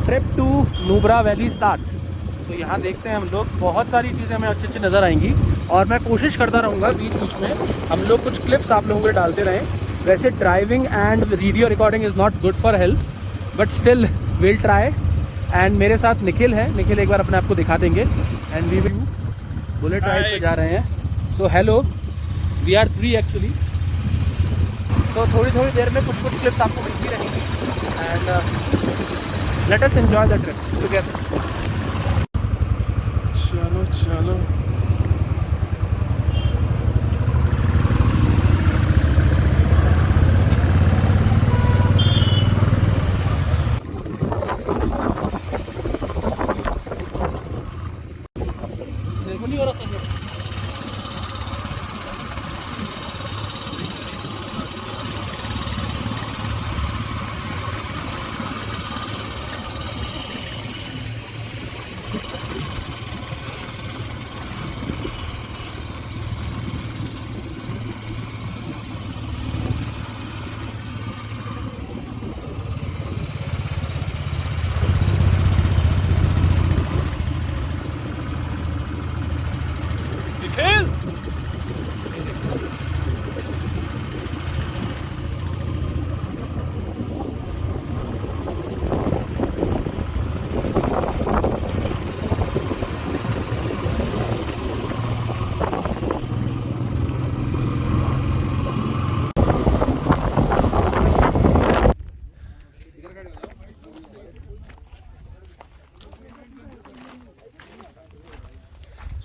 Trip to Nubra Valley starts. So यहाँ देखते हैं हम लोग, बहुत सारी चीज़ें हमें अच्छी अच्छी नज़र आएंगी और मैं कोशिश करता रहूँगा बीच बीच में हम लोग कुछ क्लिप्स आप लोगों को डालते रहें। वैसे driving and video recording is not good for health, but still will try. And मेरे साथ निखिल है, निखिल एक बार अपने आप को दिखा देंगे। And we will bullet ride पे जा रहे हैं। So hello, we are 3 actually. So थोड़ी थोड़ी देर में कुछ कुछ क्लिप्स आपको मिलती रहेंगी and let us enjoy the trip together. चलो चलो। देखो नहीं हो रहा सर।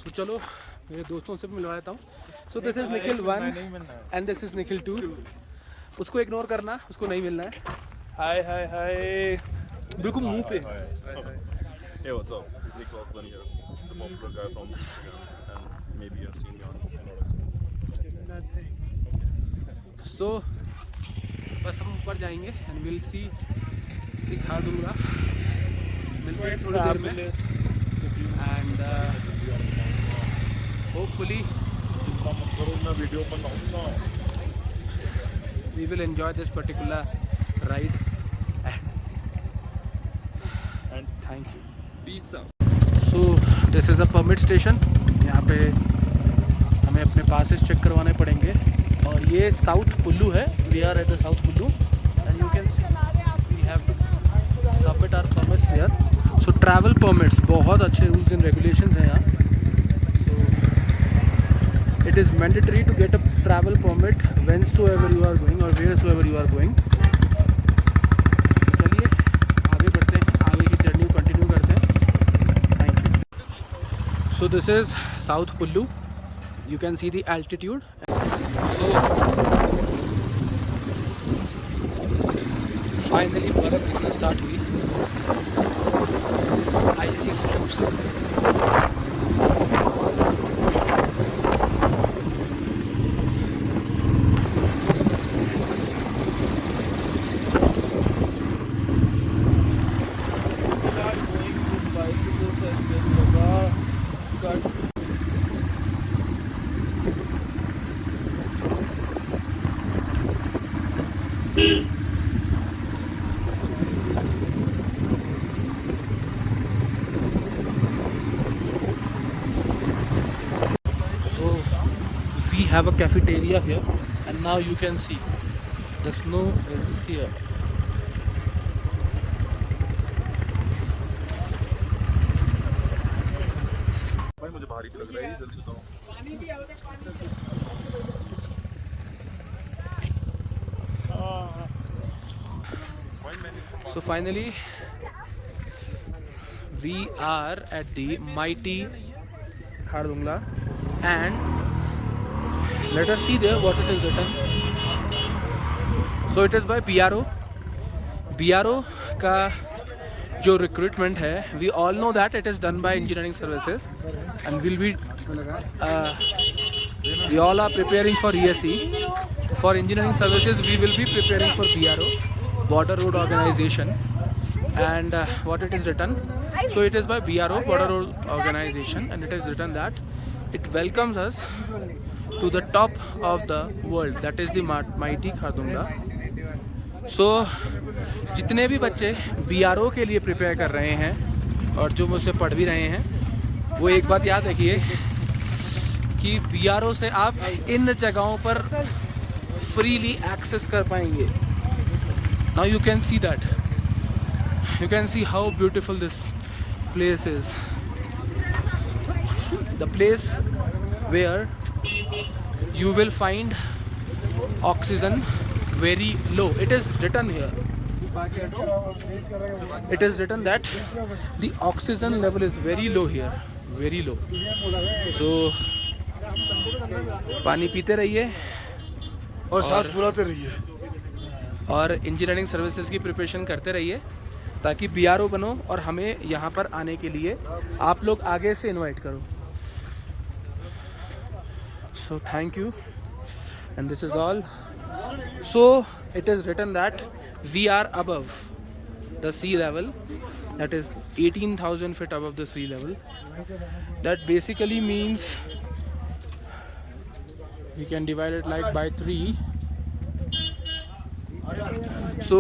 सो चलो मेरे दोस्तों से भी मिलवा देता हूँ। So this is Nikhil 1 and this is Nikhil 2। उसको इग्नोर करना, उसको नहीं मिलना है। हाय हाय हाय, बिल्कुल मुंह पे। Hey, what's up? Nicholas Lynn here, the popular guy from Instagram, and maybe you've seen me on another. सो बस हम ऊपर जाएंगे एंड विल सी, दिखा दूँगा। मिलते हैं थोड़ी देर में एंड होपफुली वीडियो बनाऊंगा। we will enjoy this particular ride and thank you. Peace out. So this is a permit station। यहाँ पे हमें अपने passes चेक करवाने पड़ेंगे और ये साउथ कुल्लू है। we are at the south Kullu and you can see we have to submit our permits there। so travel permits, बहुत अच्छे rules and regulations हैं यहाँ। It is mandatory to get a travel permit whensoever you are going or wheresoever you are going। चलिए आगे बढ़ते हैं, आगे की जर्नी को कंटिन्यू करते हैं। Thank you. So this is south Kullu, you can see the altitude. So finally बर्फ़ दिखना स्टार्ट हुई, आइसी slopes. We have a cafeteria here and now you can see the snow is here। भाई मुझे भारी भी लग रहा है, जल्दी बताओ। So finally we are at the mighty Khardungla and let us see there what it is written। so it is by BRO। BRO का जो recruitment है, we all know that it is done by engineering services and we all are preparing for ESE। for engineering services we will be preparing for BRO, Border Road Organization। and what it is written, so it is by BRO, Border Road Organization, and it is written that it welcomes us to the top of the world, that is the mighty Khardungla। सो जितने भी बच्चे BRO के लिए prepare कर रहे हैं और जो मुझसे पढ़ भी रहे हैं, वो एक बात याद रखिए कि BRO से आप इन जगहों पर फ्रीली एक्सेस कर पाएंगे. Now you can see that, you can see how beautiful this place is. The place where you will find oxygen very low. It is written here. It is written that the oxygen level is very low here, very low. So पानी पीते रहिए और सांस फुलाते रहिए और engineering services की preparation करते रहिए ताकि BRO बनो और हमें यहाँ पर आने के लिए आप लोग आगे से इनवाइट करो. So thank you and this is all. So it is written that we are above the sea level, that is 18,000 feet above the sea level. That basically means we can divide it like by 3. So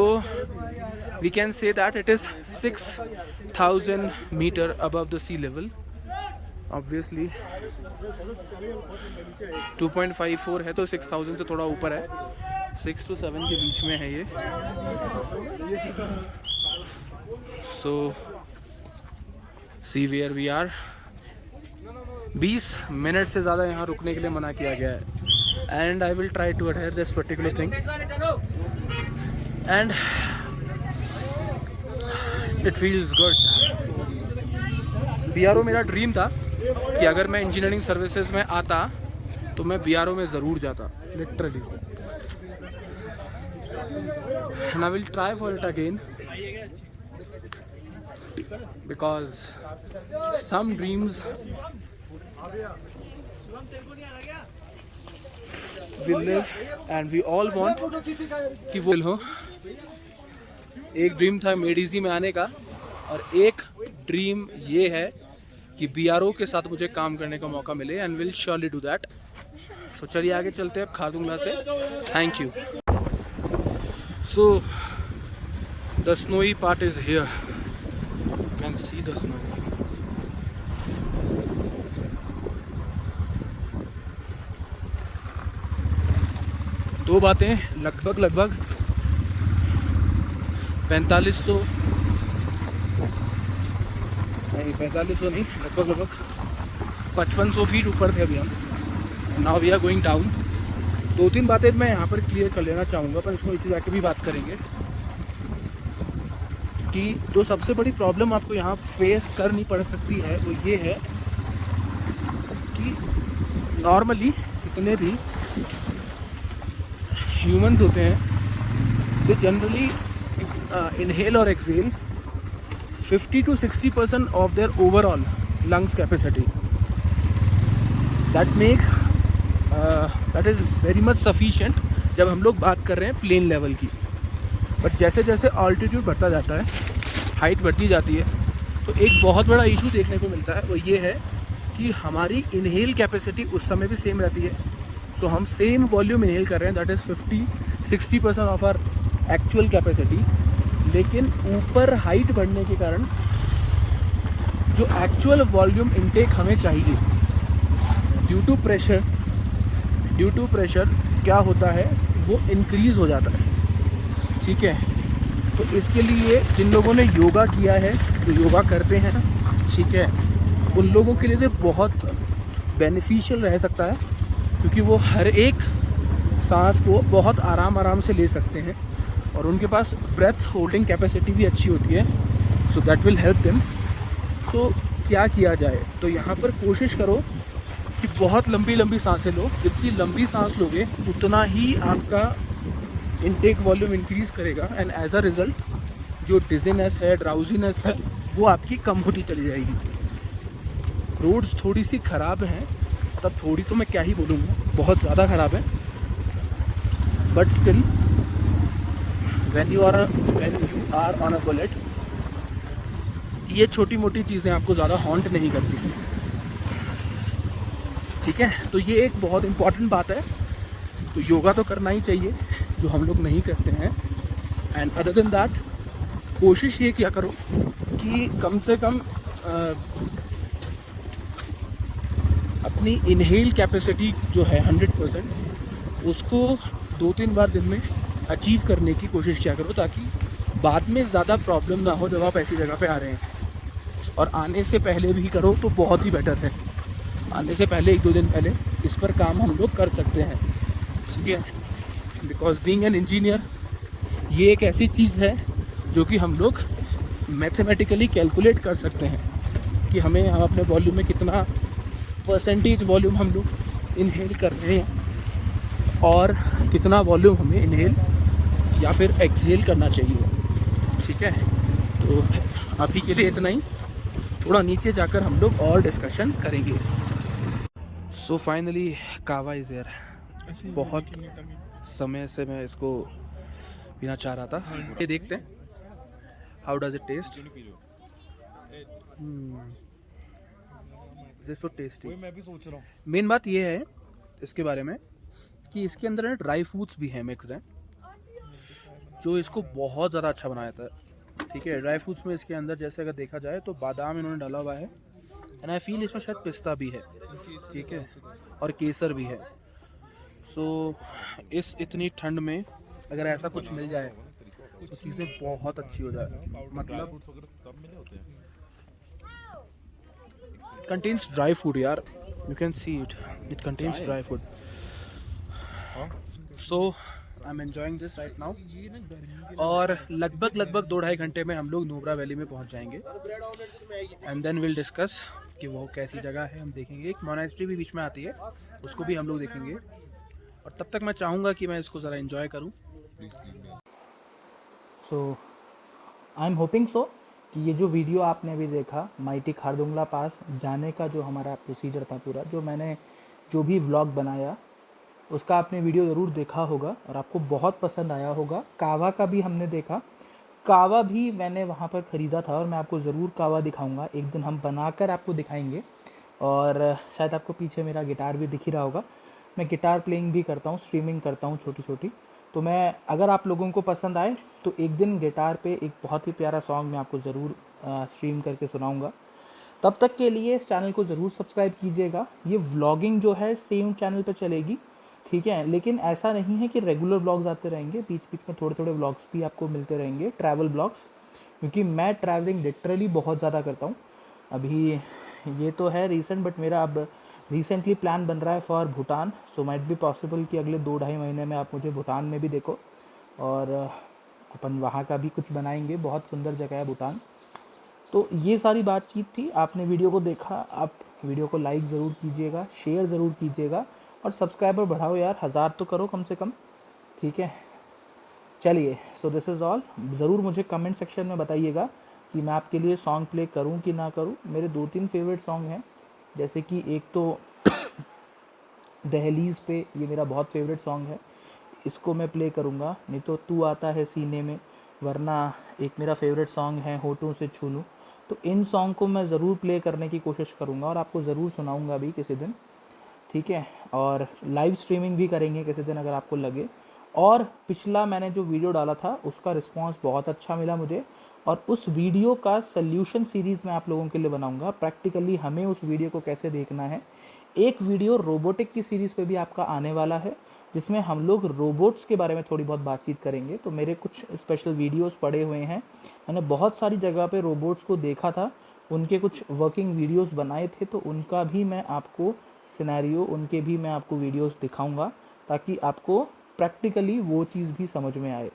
we can say that it is 6,000 meter above the sea level. Obviously 2.54 है तो 6,000 से थोड़ा ऊपर है, 6 to 7 के बीच में है ये. So see where we are. 20 minute से ज़्यादा यहाँ रुकने के लिए मना किया गया है and I will try to adhere this particular thing and it feels good. BRO मेरा ड्रीम था कि अगर मैं इंजीनियरिंग सर्विसेज में आता तो मैं BRO में ज़रूर जाता, literally. And I will try for it again because some dreams we live and we all want कि वो हो. एक ड्रीम था मेडिजी में आने का और एक ड्रीम ये है कि BRO के साथ मुझे काम करने का मौका मिले and will surely do that. So चलिए आगे चलते हैं खारदुंगला से. Thank you. So the snowy part is here, you can see the snow. दो बातें, लगभग 4500 नहीं, 4500 नहीं, लगभग 5500 फीट ऊपर थे अभी हम. Now we are going down. 2-3 बातें मैं यहाँ पर क्लियर कर लेना चाहूँगा, पर इसको नीचे जाके भी बात करेंगे कि जो सबसे बड़ी प्रॉब्लम आपको यहाँ फेस करनी पड़ सकती है वो ये है कि नॉर्मली जितने भी ह्यूमंस होते हैं they generally inhale or exhale 50 to 60% of their overall lungs capacity. That makes that is very much sufficient जब हम लोग बात कर रहे हैं प्लेन लेवल की. बट जैसे जैसे ऑल्टीट्यूड बढ़ता जाता है, हाइट बढ़ती जाती है, तो एक बहुत बड़ा इशू देखने को मिलता है. वो ये है कि हमारी इनहेल कैपेसिटी उस समय भी सेम रहती है. सो हम सेम वॉल्यूम इनहेल कर रहे हैं, that is 50-60% of our actual capacity. लेकिन ऊपर हाइट बढ़ने के कारण जो एक्चुअल वॉल्यूम इनटेक हमें चाहिए ड्यू टू प्रेशर क्या होता है, वो इंक्रीज़ हो जाता है. ठीक है, तो इसके लिए जिन लोगों ने योगा किया है, जो योगा करते हैं, ठीक है, उन लोगों के लिए तो बहुत बेनिफिशियल रह सकता है क्योंकि वो हर एक सांस को बहुत आराम से ले सकते हैं और उनके पास ब्रेथ होल्डिंग कैपेसिटी भी अच्छी होती है. So that will help them. So क्या किया जाए, तो यहाँ पर कोशिश करो कि बहुत लंबी सांसें लो. जितनी लंबी सांस लोगे उतना ही आपका इनटेक वॉल्यूम इंक्रीज़ करेगा एंड एज अ रिज़ल्ट जो डिजीनेस है, ड्राउजीनेस है, वो आपकी कम होती चली जाएगी. रोड्स थोड़ी सी ख़राब हैं, तब थोड़ी तो मैं क्या ही बोलूँगा, बहुत ज़्यादा ख़राब है. But still when you are on a bullet, ये छोटी मोटी चीज़ें आपको ज़्यादा हॉन्ट नहीं करती. ठीक है, तो ये एक बहुत इम्पॉर्टेंट बात है. तो योगा तो करना ही चाहिए, जो हम लोग नहीं करते हैं. एंड अदर देन दैट कोशिश ये किया करो कि कम से कम अपनी इनहेल कैपेसिटी जो है 100% उसको 2-3 बार दिन में अचीव करने की कोशिश किया करो, ताकि बाद में ज़्यादा प्रॉब्लम ना हो जब आप ऐसी जगह पे आ रहे हैं। और आने से पहले भी करो तो बहुत ही बेटर है। आने से पहले 1-2 दिन पहले इस पर काम हम लोग कर सकते हैं, ठीक है। बिकॉज बीइंग एन इंजीनियर ये एक ऐसी चीज़ है जो कि हम लोग मैथमेटिकली कैलकुलेट कर सकते हैं कि हम अपने वॉल्यूम में कितना परसेंटेज वॉल्यूम हम लोग इनहेल कर रहे हैं और कितना वॉल्यूम हमें इनहेल या फिर एक्सहेल करना चाहिए, ठीक है। तो अभी के लिए इतना ही, थोड़ा नीचे जाकर हम लोग और डिस्कशन करेंगे। सो फाइनली कावा इज़ हियर। बहुत समय से मैं इसको पीना चाह रहा था। ये देखते हैं how does it taste. This so tasty. मैं भी सोच रहा हूँ। मेन बात ये है इसके बारे में कि इसके अंदर ना ड्राई फ्रूट्स भी हैं, मिक्स हैं, जो इसको बहुत ज़्यादा अच्छा बनाया था, ठीक है। ड्राई फ्रूट्स में इसके अंदर जैसे अगर देखा जाए तो बादाम इन्होंने डाला हुआ है, एंड आई फील इसमें शायद पिस्ता भी है, ठीक है, और केसर भी है। सो इस इतनी ठंड में अगर ऐसा कुछ मिल जाए तो चीज़ें बहुत अच्छी हो जाए। मतलब कंटेन्स ड्राई फूड यार, you can see it contains dry food. So I am enjoying this right now. और लगभग 2-2.5 घंटे में हम लोग नुब्रा वैली में पहुंच जाएंगे, एंड देन विल डिस्कस कि वो कैसी जगह है। हम देखेंगे, एक मोनेस्ट्री भी बीच में आती है, उसको भी हम लोग देखेंगे। और तब तक मैं चाहूँगा कि मैं इसको ज़रा एंजॉय करूँ। सो आई एम होपिंग सो कि ये जो वीडियो आपने अभी देखा माइटी खारदुंगला पास जाने का जो हमारा प्रोसीजर था पूरा, जो मैंने जो भी व्लॉग बनाया उसका आपने वीडियो ज़रूर देखा होगा और आपको बहुत पसंद आया होगा। कावा का भी हमने देखा, कावा भी मैंने वहाँ पर ख़रीदा था और मैं आपको ज़रूर कावा दिखाऊंगा। एक दिन हम बनाकर आपको दिखाएंगे। और शायद आपको पीछे मेरा गिटार भी दिख ही रहा होगा, मैं गिटार प्लेइंग भी करता हूँ, स्ट्रीमिंग करता हूँ छोटी छोटी। तो मैं, अगर आप लोगों को पसंद आए तो एक दिन गिटार पे एक बहुत ही प्यारा सॉन्ग मैं आपको ज़रूर स्ट्रीम करके सुनाऊंगा। तब तक के लिए इस चैनल को ज़रूर सब्सक्राइब कीजिएगा। ये व्लॉगिंग जो है सेम चैनल पे चलेगी, ठीक है, लेकिन ऐसा नहीं है कि रेगुलर व्लॉग्स आते रहेंगे, बीच बीच में थोड़े थोड़े व्लॉग्स भी आपको मिलते रहेंगे, ट्रैवल व्लॉग्स, क्योंकि मैं ट्रैवलिंग लिटरली बहुत ज़्यादा करता हूँ। अभी ये तो है रीसेंट, बट मेरा अब रिसेंटली प्लान बन रहा है for Bhutan. So might be possible कि अगले 2-2.5 महीने में आप मुझे भूटान में भी देखो, और अपन वहाँ का भी कुछ बनाएंगे। बहुत सुंदर जगह है भूटान। तो ये सारी बातचीत थी। आपने वीडियो को देखा, आप वीडियो को लाइक ज़रूर कीजिएगा, शेयर ज़रूर कीजिएगा, और सब्सक्राइबर बढ़ाओ यार, 1000 तो करो कम से कम, ठीक है। चलिए, सो दिस इज़ ऑल। ज़रूर मुझे कमेंट सेक्शन में बताइएगा कि मैं आपके लिए सॉन्ग प्ले करूं कि ना करूं। मेरे 2-3 फेवरेट सॉन्ग हैं, जैसे कि एक तो दहलीज़ पे, ये मेरा बहुत फेवरेट सॉन्ग है, इसको मैं प्ले करूंगा। नहीं तो तू आता है सीने में, वरना एक मेरा फेवरेट सॉन्ग है होठों से छू लूं। तो इन सॉन्ग को मैं ज़रूर प्ले करने की कोशिश करूंगा और आपको ज़रूर सुनाऊंगा भी किसी दिन, ठीक है। और लाइव स्ट्रीमिंग भी करेंगे किसी दिन अगर आपको लगे। और पिछला मैंने जो वीडियो डाला था उसका रिस्पांस बहुत अच्छा मिला मुझे, और उस वीडियो का सल्यूशन सीरीज़ मैं आप लोगों के लिए बनाऊंगा। प्रैक्टिकली हमें उस वीडियो को कैसे देखना है। एक वीडियो रोबोटिक की सीरीज़ पे भी आपका आने वाला है, जिसमें हम लोग रोबोट्स के बारे में थोड़ी बहुत बातचीत करेंगे। तो मेरे कुछ स्पेशल वीडियोस पड़े हुए हैं, मैंने बहुत सारी जगह पे रोबोट्स को देखा था, उनके कुछ वर्किंग वीडियोस बनाए थे, तो उनका भी मैं आपको सिनेरियो, उनके भी मैं आपको वीडियोस दिखाऊंगा, ताकि आपको प्रैक्टिकली वो चीज़ भी समझ में आए।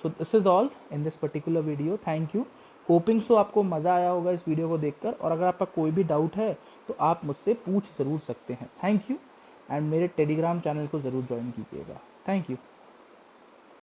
So this is all in this particular video. Thank you. Hopping सो आपको मज़ा आया होगा इस वीडियो को देखकर, और अगर आपका कोई भी डाउट है तो आप मुझसे पूछ ज़रूर सकते हैं। थैंक यू, एंड मेरे टेलीग्राम चैनल को ज़रूर ज्वाइन कीजिएगा। Thank you.